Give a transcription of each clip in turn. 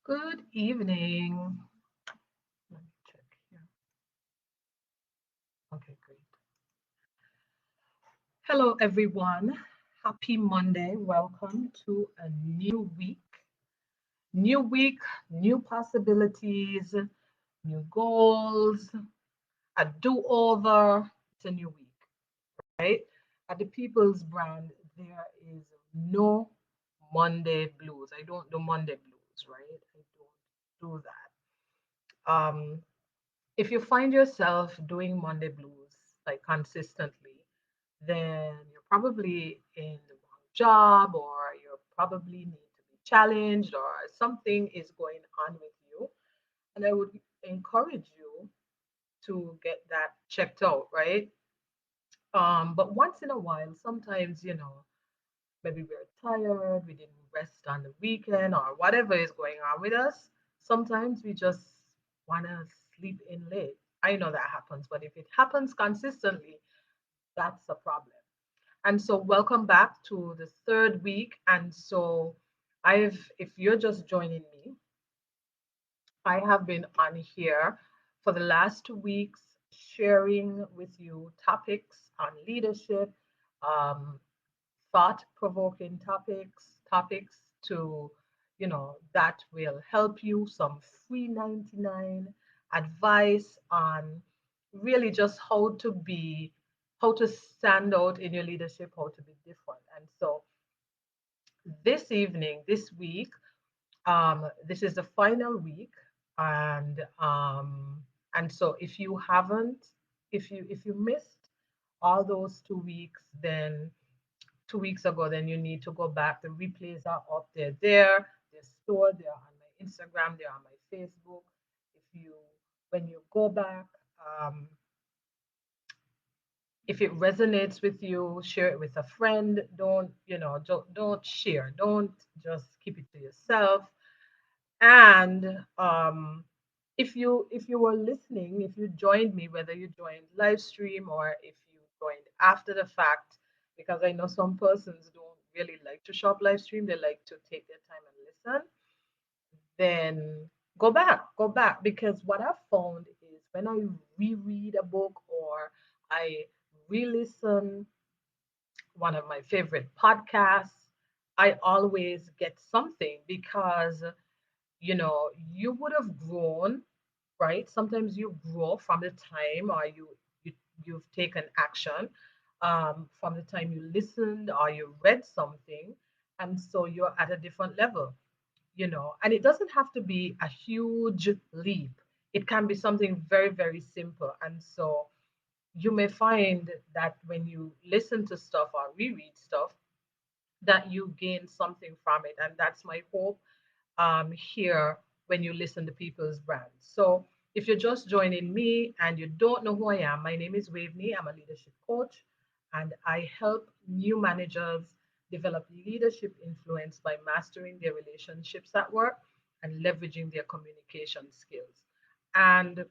Good evening. Let me check here. Okay, great. Hello, everyone. Happy Monday. Welcome to a new week. New week, new possibilities, new goals, a do over. It's a new week, right? At the People's Brand, there is no Monday blues. I don't do Monday blues, right? I don't do that. If you find yourself doing Monday blues like consistently, then you're probably in the wrong job, or you probably need to be challenged, or something is going on with you. And I would encourage you to get that checked out, right? But once in a while, sometimes, maybe we're tired, we didn't rest on the weekend, or whatever is going on with us. Sometimes we just want to sleep in late. I know that happens, but if it happens consistently, that's a problem. And so, welcome back to the third week. And so, if you're just joining me, I have been on here for the last 2 weeks sharing with you topics on leadership, um, thought provoking topics to, that will help you, some free 99 advice on really just how to stand out in your leadership, how to be different. And so this evening, this week, this is the final week, and so if you missed all those 2 weeks, then 2 weeks ago, then you need to go back. The replays are up there. They're stored. They're on my Instagram. They're on my Facebook. If you When you go back, um, if it resonates with you, share it with a friend. Don't share. Don't just keep it to yourself. And if you were listening, if you joined me, whether you joined live stream or if you joined after the fact, because I know some persons don't really like to shop live stream, they like to take their time and listen, then go back, because what I've found is when I reread a book, or I re-listen one of my favorite podcasts, I always get something, because you would have grown, right? Sometimes you grow from the time, or you you've taken action, from the time you listened or you read something, and so you're at a different level, and it doesn't have to be a huge leap. It can be something very, very simple. And so you may find that when you listen to stuff or reread stuff, that you gain something from it. And that's my hope, here when you listen to People's Brand. So if you're just joining me and you don't know who I am, my name is Waveney. I'm a leadership coach, and I help new managers develop leadership influence by mastering their relationships at work and leveraging their communication skills. And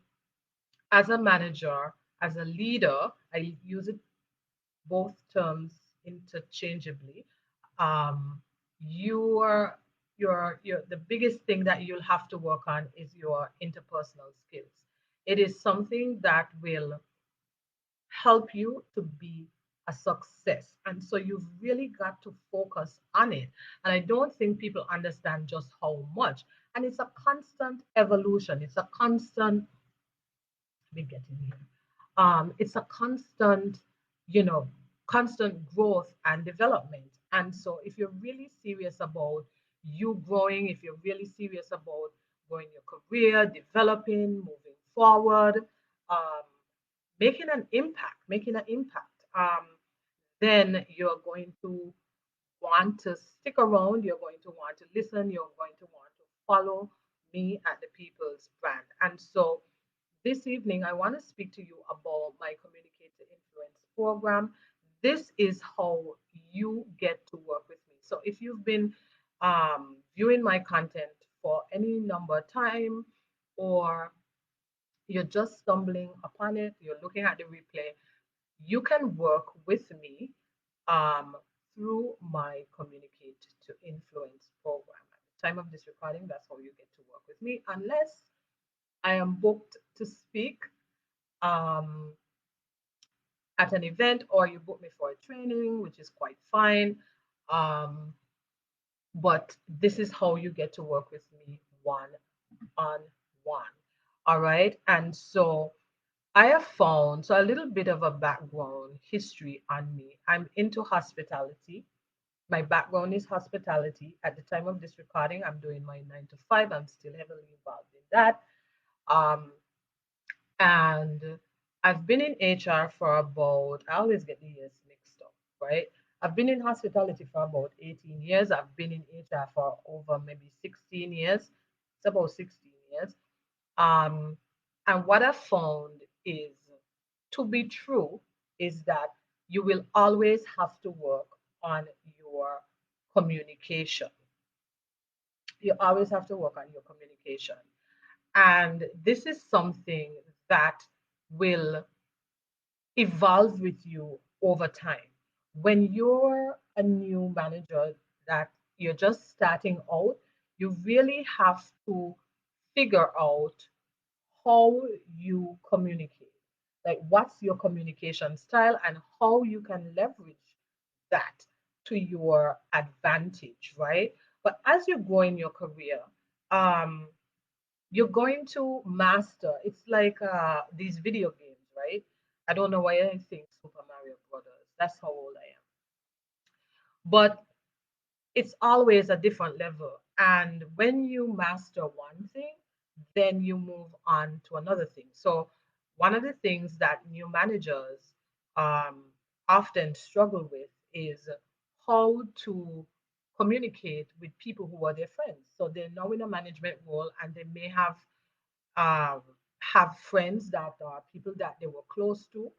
as a manager, as a leader, I use it, both terms, interchangeably. um, your the biggest thing that you'll have to work on is your interpersonal skills. It is something that will help you to be a success, and so you've really got to focus on it. And I don't think people understand just how much. And it's a constant evolution. It's a constant, let me get in here. It's a constant, you know, constant growth and development. And so, if you're really serious about you growing, if you're really serious about growing your career, developing, moving forward, um, making an impact, then you're going to want to stick around. You're going to want to listen. You're going to want to follow me at the People's Brand. And so, this evening, I want to speak to you about my Communicate to Influence program. This is how you get to work with me. So, if you've been viewing my content for any number of time, or you're just stumbling upon it, you're looking at the replay, you can work with me, um, through my Communicate to Influence program. time of this recording, that's how you get to work with me, unless I am booked to speak um, at an event, or you book me for a training, which is quite fine. Um, but this is how you get to work with me one on one. All right. And so I have found, so a little bit of a background history on me. I'm into hospitality. My background is hospitality. At the time of this recording, I'm doing my 9 to 5. I'm still heavily involved in that. Um, and I've been in HR for about, I always get the years mixed up, right? I've been in hospitality for about 18 years. I've been in HR for over maybe 16 years. It's about 16 years. Um, and what I found is to be true is that you will always have to work on your communication. You always have to work on your communication. And this is something that will evolve with you over time. When you're a new manager that you're just starting out, you really have to figure out how you communicate. Like, what's your communication style and how you can leverage that to your advantage, right? But as you grow in your career, um, you're going to master. It's like these video games, right? I don't know why I think Super Mario Brothers. That's how old I am. But it's always a different level. And when you master one thing, then you move on to another thing. So, one of the things that new managers um, often struggle with is how to communicate with people who are their friends. So, they're now in a management role and they may um, have friends that are people that they were close to,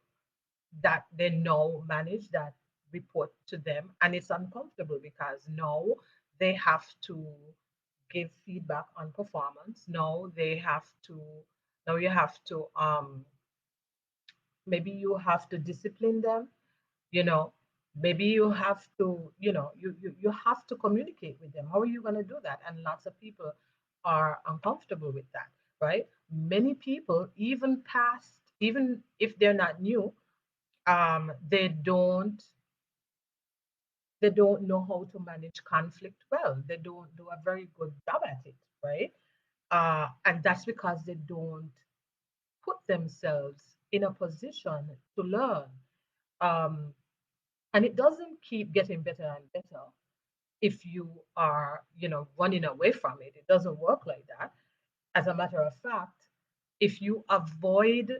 that they know manage, that report to them, and it's uncomfortable because now they have to give feedback on performance. Now you have to maybe you have to discipline them, you know maybe you have to, you have to communicate with them. How are you going to do that? And lots of people are uncomfortable with that, right? Many people, even if they're not new, um, they don't they don't know how to manage conflict well. They don't do a very good job at it, right? And that's because they don't put themselves in a position to learn. Um, and it doesn't keep getting better and better if you are, running away from it. It doesn't work like that. As a matter of fact, if you avoid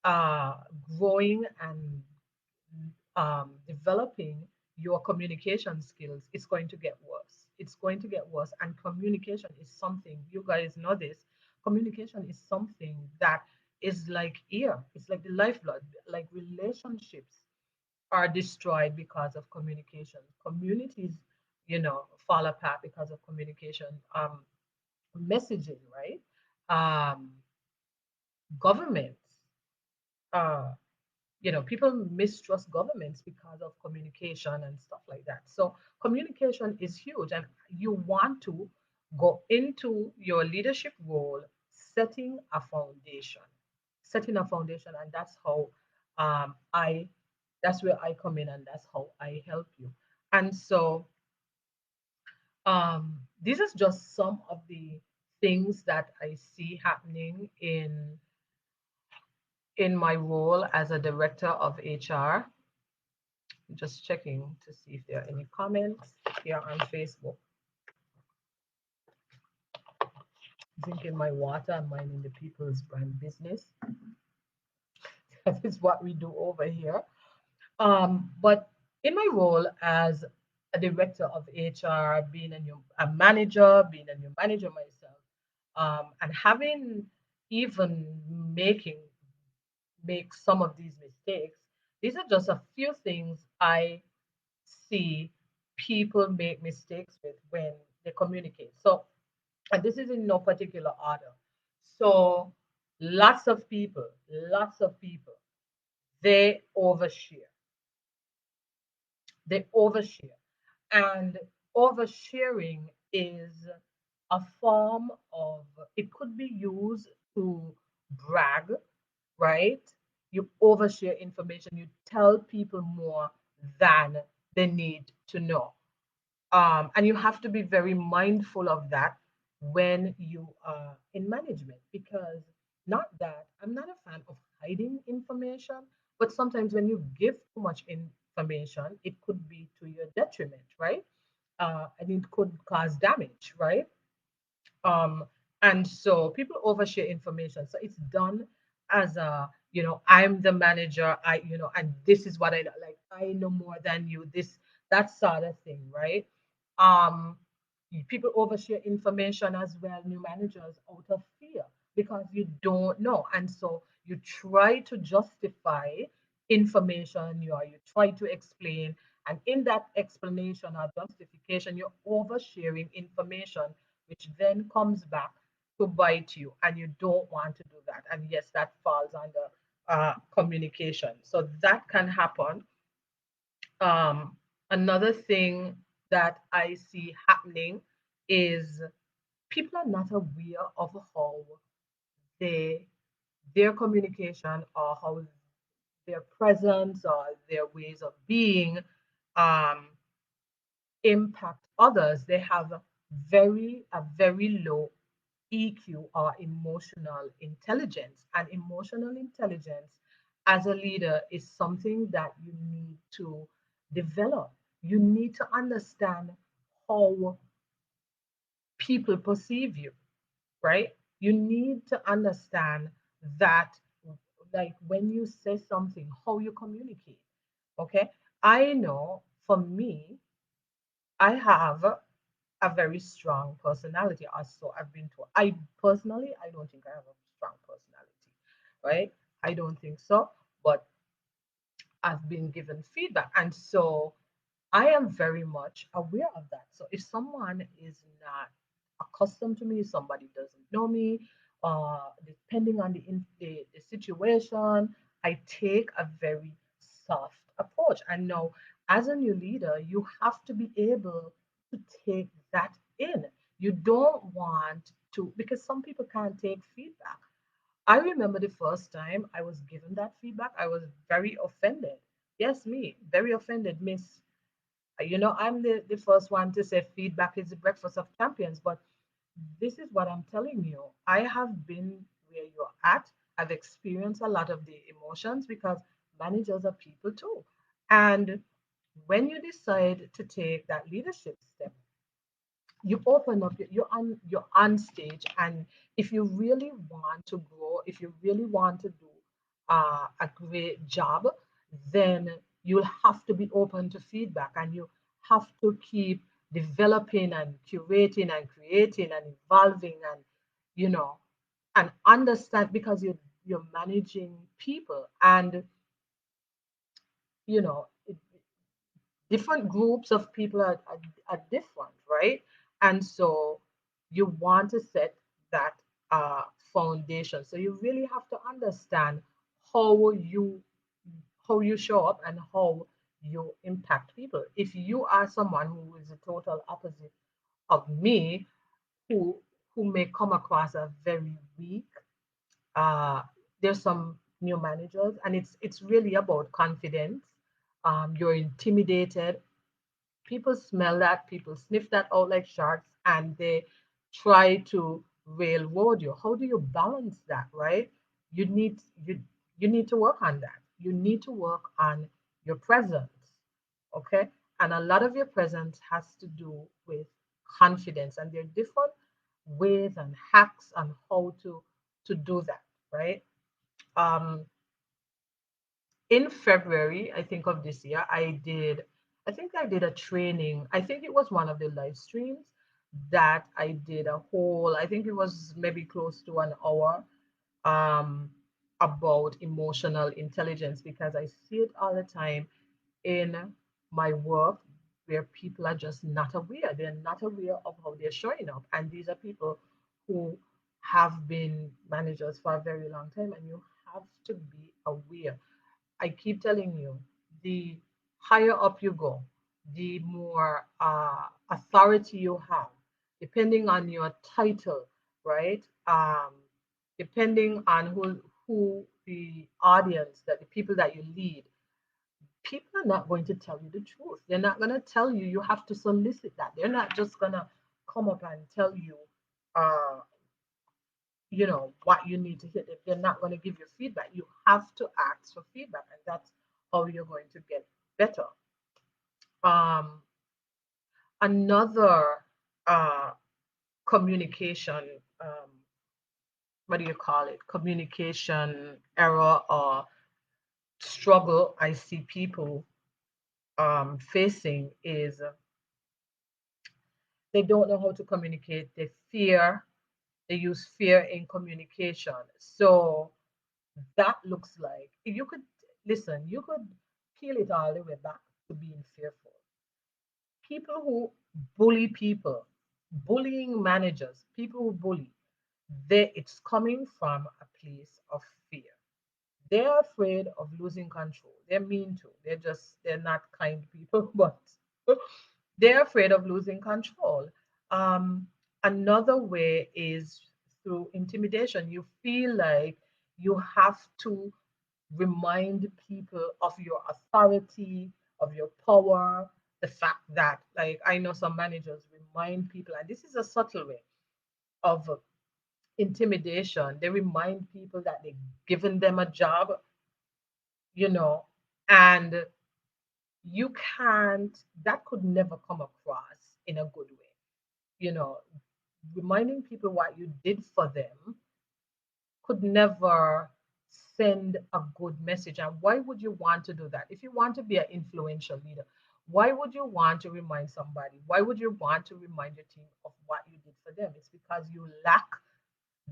uh, growing and developing your communication skills, it's going to get worse. It's going to get worse. And communication is something, you guys know this, communication is something that is like air, it's like the lifeblood. Like, relationships are destroyed because of communication. Communities, fall apart because of communication. Messaging, right? Um, Governments, uh, people mistrust governments because of communication and stuff like that. So communication is huge, and you want to go into your leadership role setting a foundation, and that's how I that's where I come in, and that's how I help you. And so these are just some of the things that I see happening in my role as a director of HR. Just checking to see if there are any comments here on Facebook. Drinking my water and minding the people's brand business. That is what we do over here. But in my role as a director of HR, being a manager, being a new manager myself, and having even making make some of these mistakes, these are just a few things I see people make mistakes with when they communicate. So, and this is in no particular order. So, lots of people, they overshare. They overshare. And oversharing is a form of, it could be used to brag, right? You overshare information, you tell people more than they need to know. And you have to be very mindful of that when you are in management, because not that I'm not a fan of hiding information, but sometimes when you give too much information, it could be to your detriment, right? And it could cause damage, right? um and so people overshare information, so it's done as a, I'm the manager, and this is what I know, like I know more than you, this, that sort of thing, right? um People overshare information as well, new managers, out of fear, because you don't know, and so you try to justify information, you try to explain, and in that explanation or justification you're oversharing information, which then comes back to bite you, and you don't want to do that. And yes, that falls under communication, so that can happen. um, Another thing that I see happening is people are not aware of how they their communication, or how their presence or their ways of being um, impact others. They have a very low EQ, or emotional intelligence. And emotional intelligence as a leader is something that you need to develop. You need to understand how people perceive you, right? You need to understand that, like when you say something, how you communicate. Okay. I know for me, I have a very strong personality. Also, I've been told. I personally, I don't think I have a strong personality, right? I don't think so. But I've been given feedback, and so I am very much aware of that. So if someone is not accustomed to me, somebody doesn't know me, depending on the situation, I take a very soft approach. And now, as a new leader, you have to be able to take that in. You don't want to, because some people can't take feedback. I remember the first time I was given that feedback, I was very offended. Yes, me, very offended, miss. I'm the first one to say feedback is the breakfast of champions, but this is what I'm telling you. I have been where you're at. I've experienced a lot of the emotions, because managers are people too. And when you decide to take that leadership step, you open up, you're on stage, and if you really want to grow, if you really want to do a great job, then you'll have to be open to feedback, and you have to keep developing and curating and creating and evolving, and you know and understand, because you're managing people, and you know different groups of people are different, right? And so you want to set that foundation. So you really have to understand how you how you show up and how you impact people. If you are someone who is the total opposite of me, who may come across as very weak, uh, there's some new managers, and it's really about confidence. You're intimidated, people smell that, people sniff that out like sharks, and they try to railroad you. How do you balance that, right? You need you you need to work on that. You need to work on your presence, okay? And a lot of your presence has to do with confidence, and there are different ways and hacks on how to do that, right? Um, in February, I think of this year, I think I did a training. I think it was one of the live streams that I did a whole, I think it was maybe close to an hour, um, about emotional intelligence, because I see it all the time in my work, where people are just not aware. They're not aware of how they're showing up. And these are people who have been managers for a very long time, and you have to be aware. I keep telling you, the higher up you go, the more authority you have, depending on your title, right? Depending on who the audience, that the people that you lead, people are not going to tell you the truth. They're not going to tell you. You have to solicit that. They're not just going to come up and tell you, uh, what you need to hit. If they're not going to give you feedback, you have to ask for feedback, and that's how you're going to get better. Um, Another uh, communication, what do you call it? Communication error or struggle I see people facing is they don't know how to communicate. They use fear in communication. So that looks like, if you could listen, you could peel it all the way back to being fearful. People who bully people, bullying managers, people who bully, it's coming from a place of fear. They're afraid of losing control. They're mean to. They're not kind people, but they're afraid of losing control. Um, Another way is through intimidation. You feel like you have to remind people of your authority, of your power, the fact that, like, I know some managers remind people, and this is a subtle way of intimidation. They remind people that they've given them a job, you know, and you can't, that could never come across in a good way. You know, reminding people what you did for them could never send a good message. And why would you want to do that? If you want to be an influential leader, why would you want to remind somebody? Why would you want to remind your team of what you did for them? It's because you lack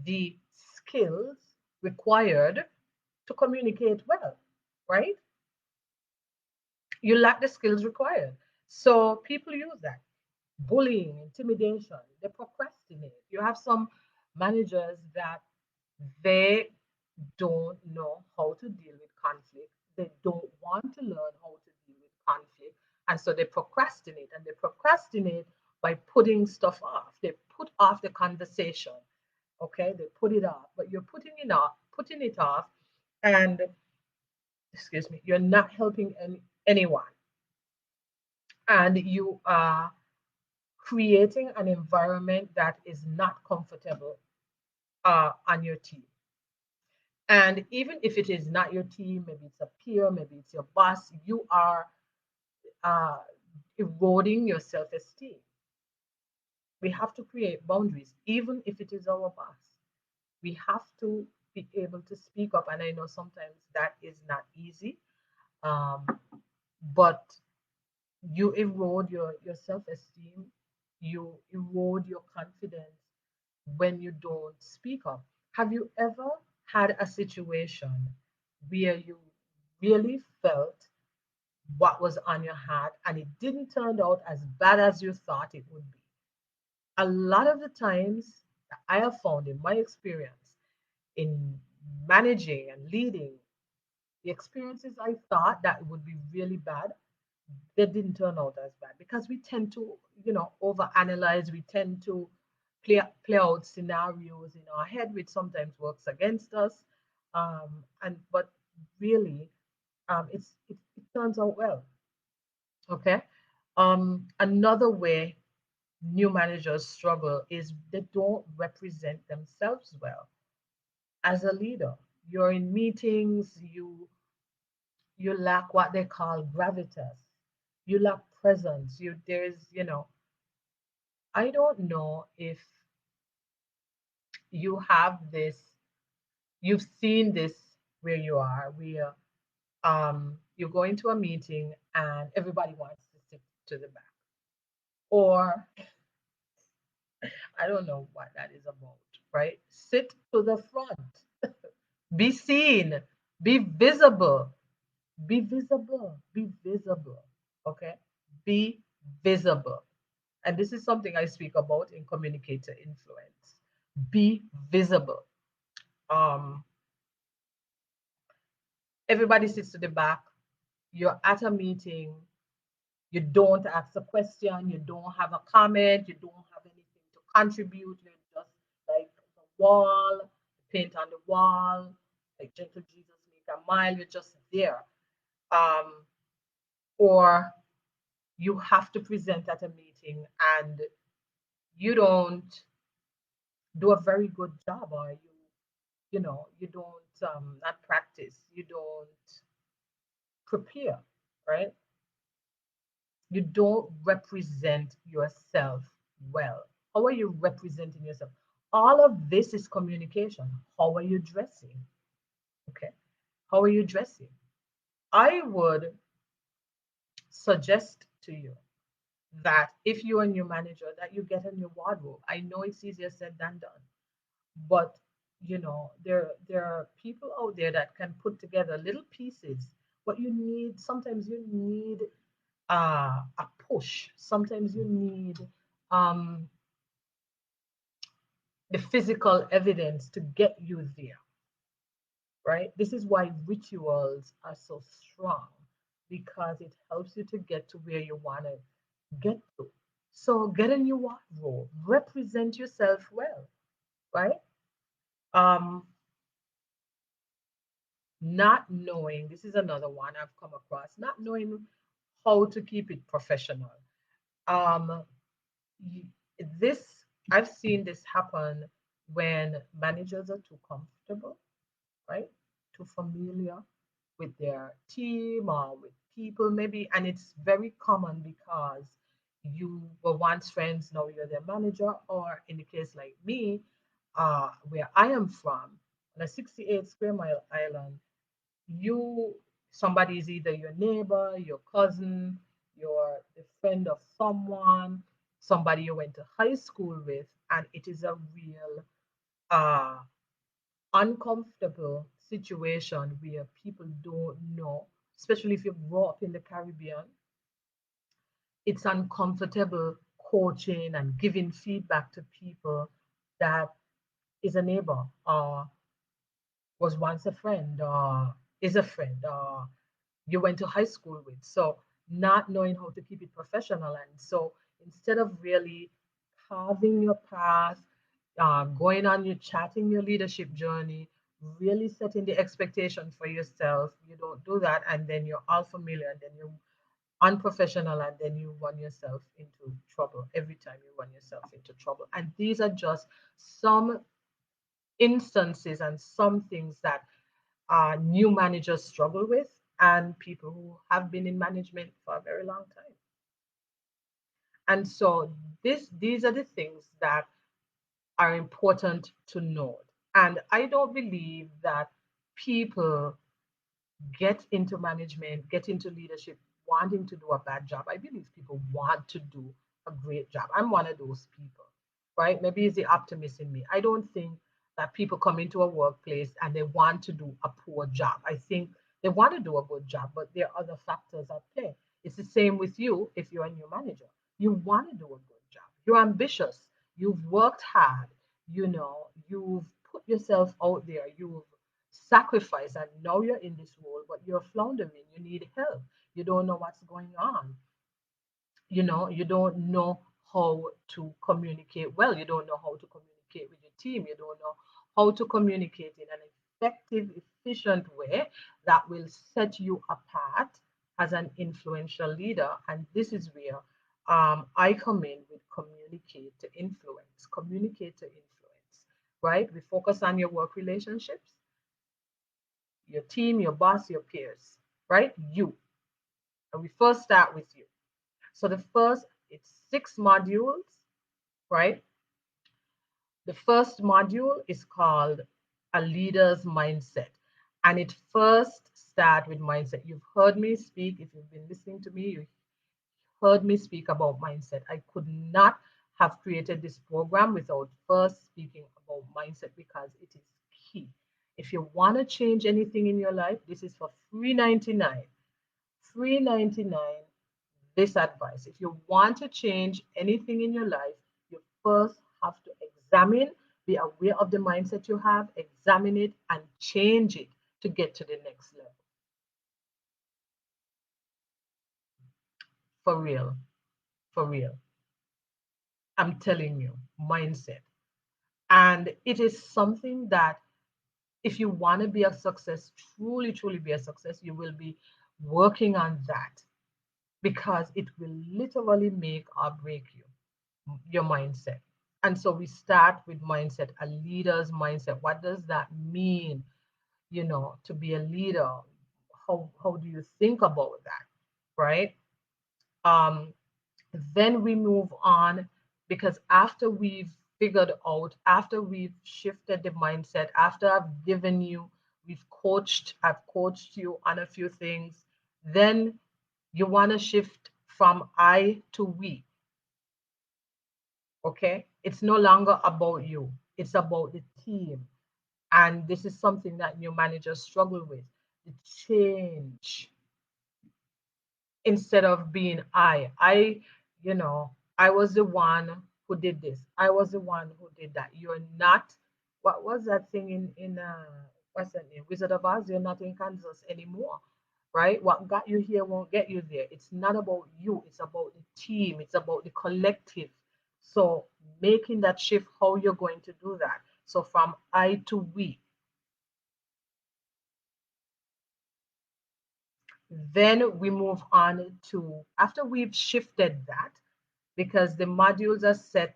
the skills required to communicate well, right? You lack the skills required. So people use that. Bullying, intimidation, they procrastinate. You have some managers that they don't know how to deal with conflict. They don't want to learn how to deal with conflict. And so they procrastinate, and they procrastinate by putting stuff off. They put off the conversation. Okay, they put it off, but you're putting it off, and excuse me, you're not helping anyone, and you are creating an environment that is not comfortable on your team. And even if it is not your team, maybe it's a peer, maybe it's your boss, you are uh, eroding your self esteem. We have to create boundaries, even if it is our boss. We have to be able to speak up. And I know sometimes that is not easy, um, but you erode your self esteem, you erode your confidence when you don't speak up. Have you ever had a situation where you really felt what was on your heart and it didn't turn out as bad as you thought it would be? A lot of the times that I have found in my experience in managing and leading, the experiences I thought that would be really bad, they didn't turn out as bad because we tend to, overanalyze. We tend to play out scenarios in our head, which sometimes works against us. And but really, it turns out well. Okay. Another way new managers struggle is they don't represent themselves well as a leader. You're in meetings, you lack what they call gravitas. You lack presence. I don't know if you have this, you've seen this where you are, where you go into a meeting and everybody wants to sit to the back. Or I don't know what that is about, right? Sit to the front. Be seen. Be visible. Be visible. Be visible. Okay? Be visible. And this is something I speak about in communicator influence. Be visible. Um, Everybody sits to the back. You're at a meeting. You don't ask a question. You don't have a comment. You don't have anything to contribute. You're just like the wall, paint on the wall, like gentle Jesus make a mile. You're just there. Um, or you have to present at a meeting and you don't do a very good job, or you don't not practice, you don't prepare, right? You don't represent yourself well. How are you representing yourself? All of this is communication. How are you dressing? Okay. How are you dressing? I would suggest to you that if you're a new manager, that you get a new wardrobe. I know it's easier said than done, but there are people out there that can put together little pieces. But you need sometimes you need a push. Sometimes you need um, the physical evidence to get you there, right? This is why rituals are so strong, because it helps you to get to where you want to get to. So get a new wardrobe, represent yourself well, right? Um, Not knowing, this is another one I've come across, not knowing how to keep it professional. Um, y- this I've seen this happen when managers are too comfortable, right? Too familiar with their team or with people, maybe. And it's very common because you were once friends, now you're their manager, or in the case like me, where I am from, on a 68 square mile island, you somebody is either your neighbor, your cousin, you're the friend of someone, somebody you went to high school with, and it is a real uh uncomfortable situation where people don't know, especially if you grow up in the Caribbean. It's uncomfortable coaching and giving feedback to people that is a neighbor or was once a friend or is a friend or you went to high school with. So not knowing how to keep it professional. And so instead of really carving your path, going on your chatting your leadership journey, really setting the expectation for yourself, you don't do that, and then you're all familiar, and then you're unprofessional, and then you run yourself into trouble. Every time you run yourself into trouble. And these are just some instances and some things that new managers struggle with, and people who have been in management for a very long time. And so these are the things that are important to note. And I don't believe that people get into management, get into leadership, wanting to do a bad job. I believe people want to do a great job. I'm one of those people, right? Maybe it's the optimist in me. I don't think that people come into a workplace and they want to do a poor job. I think they want to do a good job, but there are other factors at play. It's the same with you if you're a new manager. You want to do a good job. You're ambitious. You've worked hard. You've put yourself out there. You've sacrificed, and now you're in this role, but you're floundering. You need help. You don't know what's going on. You don't know how to communicate well. You don't know how to communicate with your team. You don't know how to communicate in an effective, efficient way that will set you apart as an influential leader. And this is where I come in with communicate to influence. Communicate to influence, right? We focus on your work relationships, your team, your boss, your peers, right? You. And we first start with you. So the first, it's 6 modules, right? The first module is called a leader's mindset. And it first starts with mindset. You've heard me speak. If you've been listening to me, you heard me speak about mindset. I could not have created this program without first speaking about mindset, because it is key. If you want to change anything in your life, this is for free 99. Free 99, this advice. If you want to change anything in your life, you first have to examine, be aware of the mindset you have, examine it, and change it to get to the next level. For real. For real. I'm telling you, mindset. And it is something that if you want to be a success, truly, truly be a success, you will be working on that because it will literally make or break you, your mindset. And so we start with mindset, a leader's mindset. What does that mean, to be a leader? How do you think about that? Right? Um, then we move on because after we've figured out, after we've shifted the mindset, after I've coached you on a few things, then you want to shift from I to we. Okay, it's no longer about you, it's about the team. And this is something that new managers struggle with, the change. Instead of being I was the one who did this, I was the one who did that. You're not. What was that thing in what's that name, Wizard of Oz? You're not in Kansas anymore, right? What got you here won't get you there. It's not about you, it's about the team, it's about the collective. So making that shift, how you're going to do that. So from I to we. Then we move on to, after we've shifted that, because the modules are set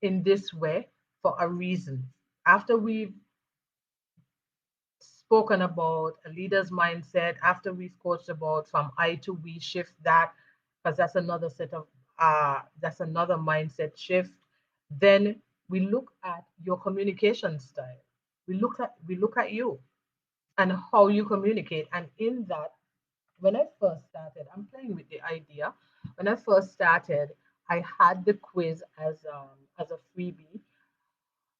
in this way for a reason. After we've spoken about a leader's mindset, after we've coached about from I to we, shift that, because that's another mindset shift. Then we look at your communication style. We look at you and how you communicate. And in that, when I first started, I'm playing with the idea. When I first started, I had the quiz as a freebie,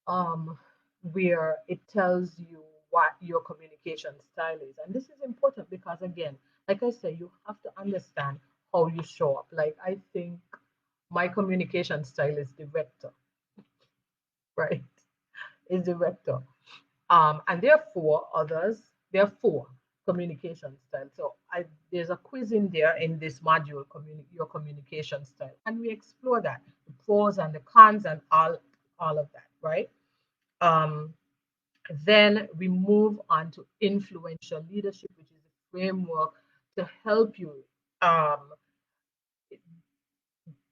um, where it tells you what your communication style is. And this is important because, again, like I say, you have to understand how you show up. Like, I think my communication style is director, right? Is director. And there are four others. There are four communication styles. So there's a quiz in there in this module, your communication style, and we explore that, the pros and the cons and all of that, right? Um, then we move on to influential leadership, which is a framework to help you um,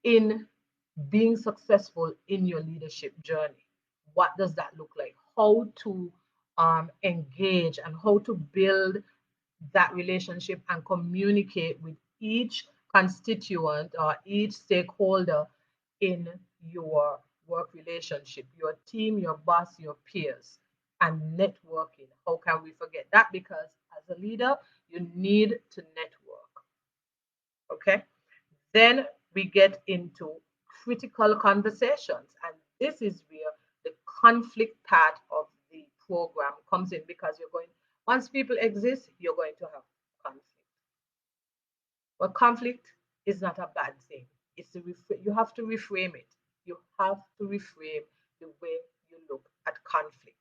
in being successful in your leadership journey. What does that look like? How to engage and how to build that relationship and communicate with each constituent or each stakeholder in your work relationship, your team, your boss, your peers, and networking. How can we forget that? Because as a leader, you need to network. Okay. Then we get into critical conversations. And this is where the conflict part of the program comes in because once people exist, you're going to have conflict. But conflict is not a bad thing. You have to reframe it. You have to reframe the way you look at conflict.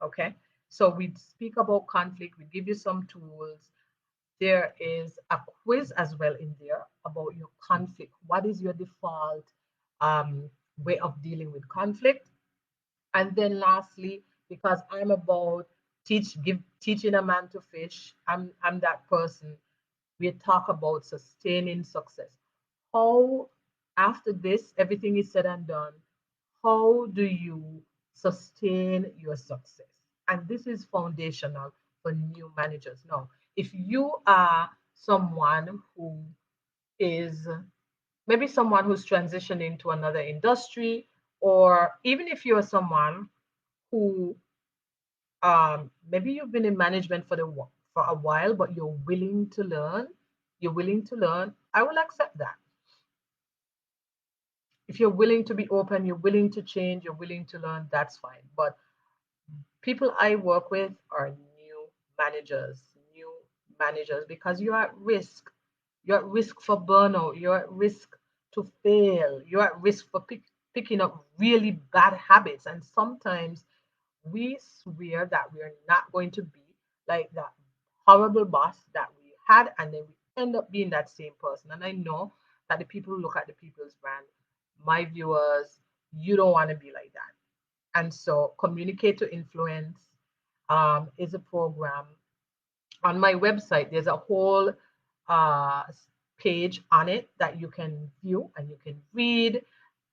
Okay? So we speak about conflict, we give you some tools. There is a quiz as well in there about your conflict. What is your default um, way of dealing with conflict? And then lastly, because I'm about teaching a man to fish, I'm that person. We talk about sustaining success. How, after this, everything is said and done, how do you sustain your success? And this is foundational for new managers. Now, if you are someone who is maybe someone who's transitioning to another industry, or even if you're someone who maybe you've been in management for a while, but you're willing to learn, I will accept that. If you're willing to be open, you're willing to change, you're willing to learn, that's fine. But people I work with are managers, new managers, because you're at risk. You're at risk for burnout. You're at risk to fail. You're at risk for picking up really bad habits. And sometimes we swear that we're not going to be like that horrible boss that we had, and then we end up being that same person. And I know that the people who look at the people's brand, my viewers, you don't want to be like that. And so, Communicate to Influence is a program on my website. There's a whole uh, page on it that you can view and you can read.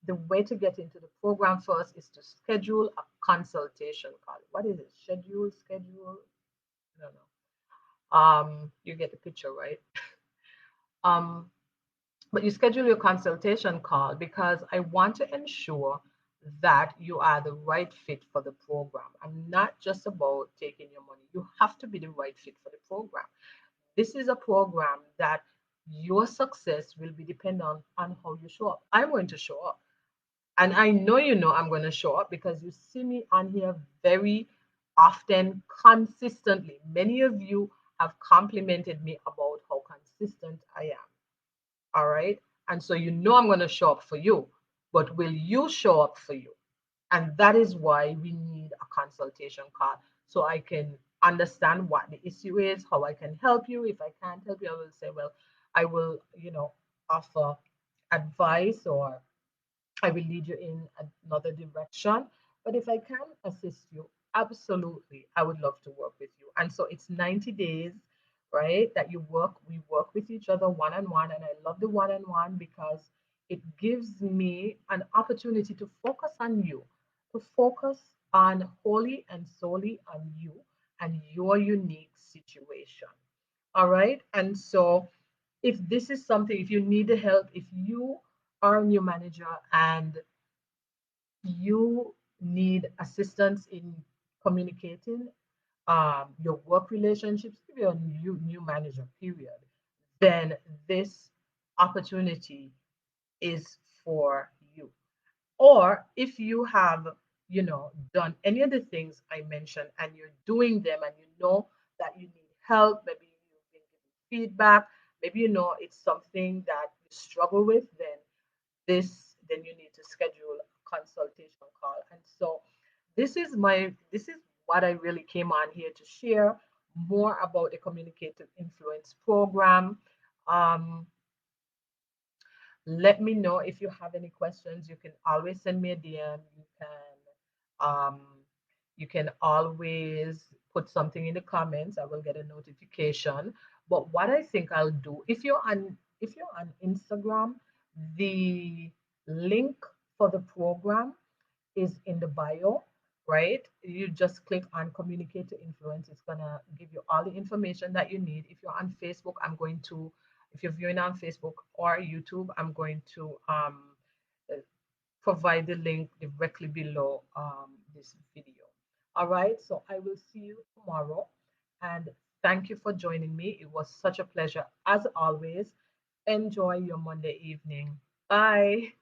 The way to get into the program first is to schedule a consultation call. What is it? Schedule? I don't know. You get the picture, right? Um, but you schedule your consultation call because I want to ensure that you are the right fit for the program. I'm not just about taking your money. You have to be the right fit for the program. This is a program that your success will be dependent on how you show up. I'm going to show up. And I know you know I'm going to show up because you see me on here very often, consistently. Many of you have complimented me about how consistent I am. All right. And so you know I'm going to show up for you, but will you show up for you? And that is why we need a consultation call so I can understand what the issue is, how I can help you. If I can't help you, I will say, well, I will, offer advice, or I will lead you in another direction. But if I can assist you, absolutely, I would love to work with you. And so it's 90 days, right? That we work with each other one on one. And I love the one on one because it gives me an opportunity to focus on you, to focus on wholly and solely on you and your unique situation. All right. And so if this is something, if you need the help, if you are a new manager and you need assistance in communicating your work relationships, if you're a new manager, period, then this opportunity is for you. Or if you have, done any of the things I mentioned and you're doing them and you know that you need help, maybe you've been giving feedback, maybe you know it's something that you struggle with, then you need to schedule a consultation call. And so this is what I really came on here to share more about the communicative influence program. Um, let me know if you have any questions. You can always send me a DM. Um, you can always put something in the comments. I will get a notification. But what I think I'll do, if you're on Instagram, the link for the program is in the bio, right? You just click on communicate to influence. It's gonna give you all the information that you need. If you're on Facebook, if you're viewing on Facebook or YouTube, I'm going to uh, provide the link directly below this video. All right, so I will see you tomorrow, and thank you for joining me. It was such a pleasure as always. Enjoy your Monday evening. Bye.